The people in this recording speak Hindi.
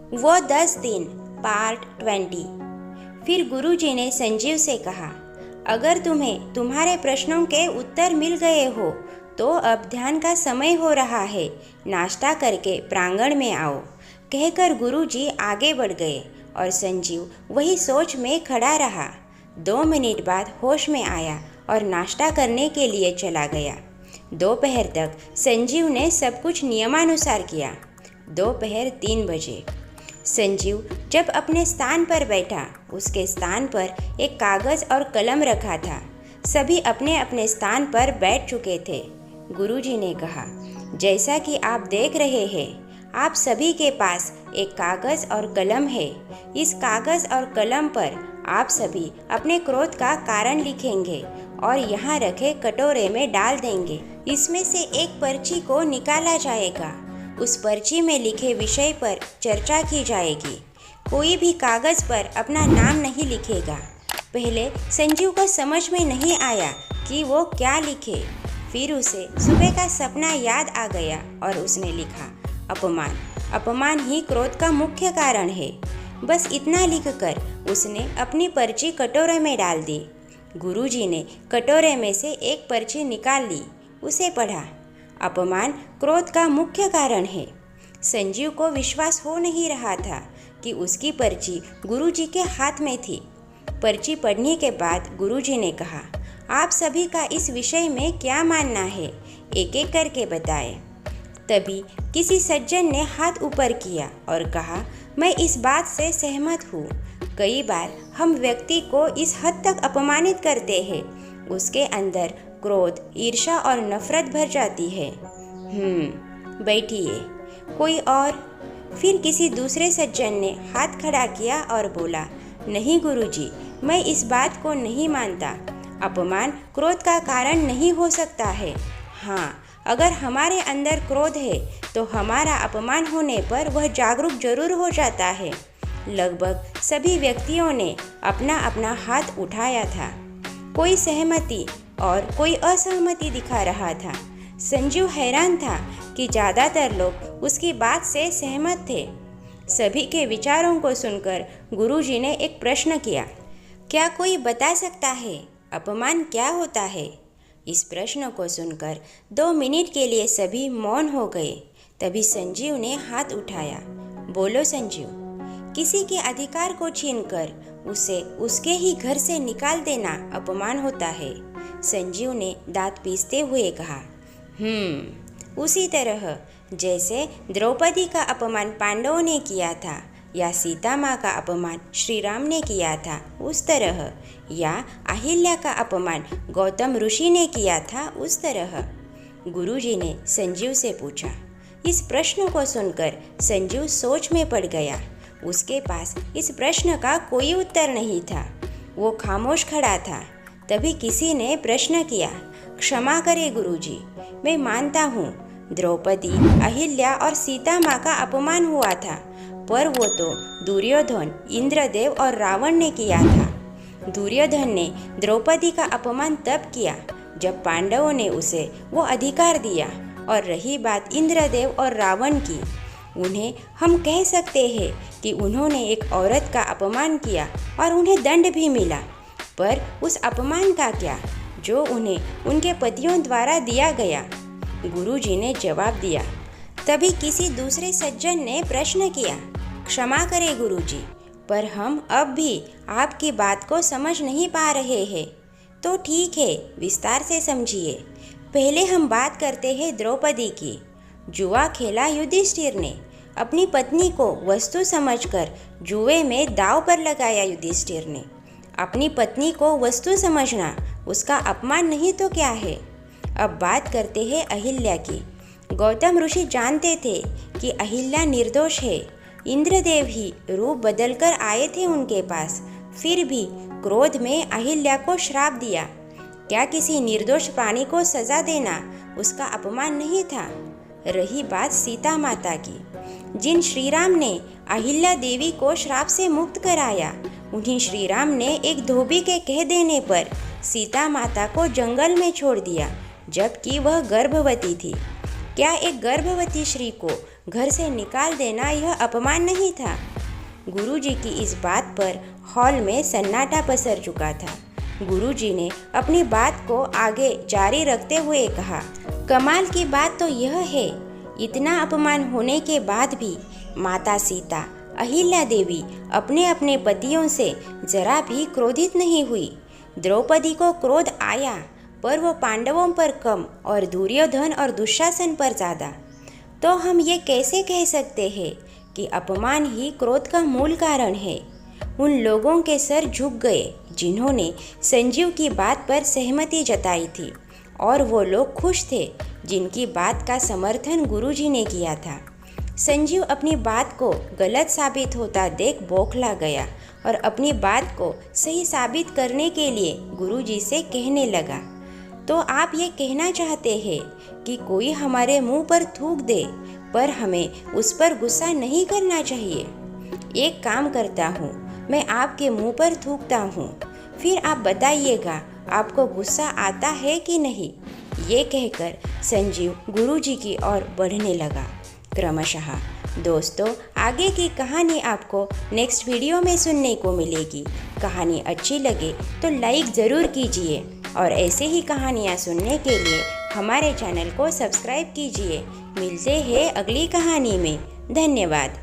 वो 10 दिन पार्ट 20। फिर गुरुजी ने संजीव से कहा, अगर तुम्हें तुम्हारे प्रश्नों के उत्तर मिल गए हो तो अब ध्यान का समय हो रहा है, नाश्ता करके प्रांगण में आओ। कहकर गुरुजी आगे बढ़ गए और संजीव वही सोच में खड़ा रहा। 2 मिनट बाद होश में आया और नाश्ता करने के लिए चला गया। दोपहर तक संजीव ने सब कुछ नियमानुसार किया। दोपहर 3 बजे संजीव जब अपने स्थान पर बैठा, उसके स्थान पर एक कागज़ और कलम रखा था। सभी अपने अपने स्थान पर बैठ चुके थे। गुरुजी ने कहा, जैसा कि आप देख रहे हैं, आप सभी के पास एक कागज़ और कलम है। इस कागज़ और कलम पर आप सभी अपने क्रोध का कारण लिखेंगे और यहाँ रखे कटोरे में डाल देंगे। इसमें से एक पर्ची को निकाला जाएगा। उस पर्ची में लिखे विषय पर चर्चा की जाएगी। कोई भी कागज़ पर अपना नाम नहीं लिखेगा। पहले संजीव को समझ में नहीं आया कि वो क्या लिखे। फिर उसे सुबह का सपना याद आ गया और उसने लिखा, अपमान। अपमान ही क्रोध का मुख्य कारण है। बस इतना लिखकर उसने अपनी पर्ची कटोरे में डाल दी। गुरुजी ने कटोरे में से एक पर्ची निकाल ली, उसे पढ़ा। अपमान क्रोध का मुख्य कारण है। संजीव को विश्वास हो नहीं रहा था कि उसकी पर्ची गुरुजी के हाथ में थी। पर्ची पढ़ने के बाद गुरुजी ने कहा, आप सभी का इस विषय में क्या मानना है, एक एक करके बताएं। तभी किसी सज्जन ने हाथ ऊपर किया और कहा, मैं इस बात से सहमत हूँ। कई बार हम व्यक्ति को इस हद तक अपमानित करते हैं, उसके अंदर क्रोध, ईर्ष्या और नफरत भर जाती है। बैठिए। कोई और? फिर किसी दूसरे सज्जन ने हाथ खड़ा किया और बोला, नहीं गुरुजी, मैं इस बात को नहीं मानता। अपमान क्रोध का कारण नहीं हो सकता है। हाँ, अगर हमारे अंदर क्रोध है तो हमारा अपमान होने पर वह जागरूक जरूर हो जाता है। लगभग सभी व्यक्तियों ने अपना अपना हाथ उठाया था। कोई सहमति और कोई असहमति दिखा रहा था। संजीव हैरान था कि ज़्यादातर लोग उसकी बात से सहमत थे। सभी के विचारों को सुनकर गुरुजी ने एक प्रश्न किया, क्या कोई बता सकता है अपमान क्या होता है? इस प्रश्न को सुनकर 2 मिनट के लिए सभी मौन हो गए। तभी संजीव ने हाथ उठाया। बोलो संजीव। किसी के अधिकार को छीनकर उसे उसके ही घर से निकाल देना अपमान होता है। संजीव ने दांत पीसते हुए कहा, उसी तरह जैसे द्रौपदी का अपमान पांडवों ने किया था या सीता माँ का अपमान श्री राम ने किया था उस तरह, या अहिल्या का अपमान गौतम ऋषि ने किया था उस तरह। गुरुजी ने संजीव से पूछा। इस प्रश्न को सुनकर संजीव सोच में पड़ गया। उसके पास इस प्रश्न का कोई उत्तर नहीं था। वो खामोश खड़ा था। तभी किसी ने प्रश्न किया, क्षमा करें गुरुजी, मैं मानता हूँ द्रौपदी, अहिल्या और सीता माँ का अपमान हुआ था, पर वो तो दुर्योधन, इंद्रदेव और रावण ने किया था। दुर्योधन ने द्रौपदी का अपमान तब किया जब पांडवों ने उसे वो अधिकार दिया। और रही बात इंद्रदेव और रावण की, उन्हें हम कह सकते हैं कि उन्होंने एक औरत का अपमान किया और उन्हें दंड भी मिला। पर उस अपमान का क्या जो उन्हें उनके पतियों द्वारा दिया गया? गुरुजी ने जवाब दिया। तभी किसी दूसरे सज्जन ने प्रश्न किया, क्षमा करें गुरुजी, पर हम अब भी आपकी बात को समझ नहीं पा रहे हैं। तो ठीक है, विस्तार से समझिए। पहले हम बात करते हैं द्रौपदी की। जुआ खेला युधिष्ठिर ने। अपनी पत्नी को वस्तु समझकर जुए में दांव पर लगाया युधिष्ठिर ने। अपनी पत्नी को वस्तु समझना उसका अपमान नहीं तो क्या है? अब बात करते हैं अहिल्या की। गौतम ऋषि जानते थे कि अहिल्या निर्दोष है। इंद्रदेव ही रूप बदलकर आए थे उनके पास, फिर भी क्रोध में अहिल्या को श्राप दिया। क्या किसी निर्दोष प्राणी को सजा देना उसका अपमान नहीं था? रही बात सीता माता की, जिन श्री राम ने अहिल्या देवी को श्राप से मुक्त कराया, उन्हीं श्री राम ने एक धोबी के कह देने पर सीता माता को जंगल में छोड़ दिया, जबकि वह गर्भवती थी। क्या एक गर्भवती स्त्री को घर से निकाल देना यह अपमान नहीं था। गुरुजी की इस बात पर हॉल में सन्नाटा पसर चुका था। गुरुजी ने अपनी बात को आगे जारी रखते हुए कहा, कमाल की बात तो यह है, इतना अपमान होने के बाद भी माता सीता, अहिल्या देवी अपने अपने पतियों से जरा भी क्रोधित नहीं हुई। द्रौपदी को क्रोध आया, पर वो पांडवों पर कम और दुर्योधन और दुशासन पर ज़्यादा। तो हम ये कैसे कह सकते हैं कि अपमान ही क्रोध का मूल कारण है? उन लोगों के सर झुक गए जिन्होंने संजीव की बात पर सहमति जताई थी, और वो लोग खुश थे जिनकी बात का समर्थन गुरुजी ने किया था। संजीव अपनी बात को गलत साबित होता देख बौखला गया और अपनी बात को सही साबित करने के लिए गुरुजी से कहने लगा, तो आप ये कहना चाहते हैं कि कोई हमारे मुंह पर थूक दे, पर हमें उस पर गुस्सा नहीं करना चाहिए? एक काम करता हूँ, मैं आपके मुंह पर थूकता हूँ, फिर आप बताइएगा आपको गुस्सा आता है कि नहीं। ये कहकर संजीव गुरुजी की ओर बढ़ने लगा। क्रमशः दोस्तों, आगे की कहानी आपको नेक्स्ट वीडियो में सुनने को मिलेगी। कहानी अच्छी लगे तो लाइक ज़रूर कीजिए और ऐसे ही कहानियाँ सुनने के लिए हमारे चैनल को सब्सक्राइब कीजिए। मिलते हैं अगली कहानी में। धन्यवाद।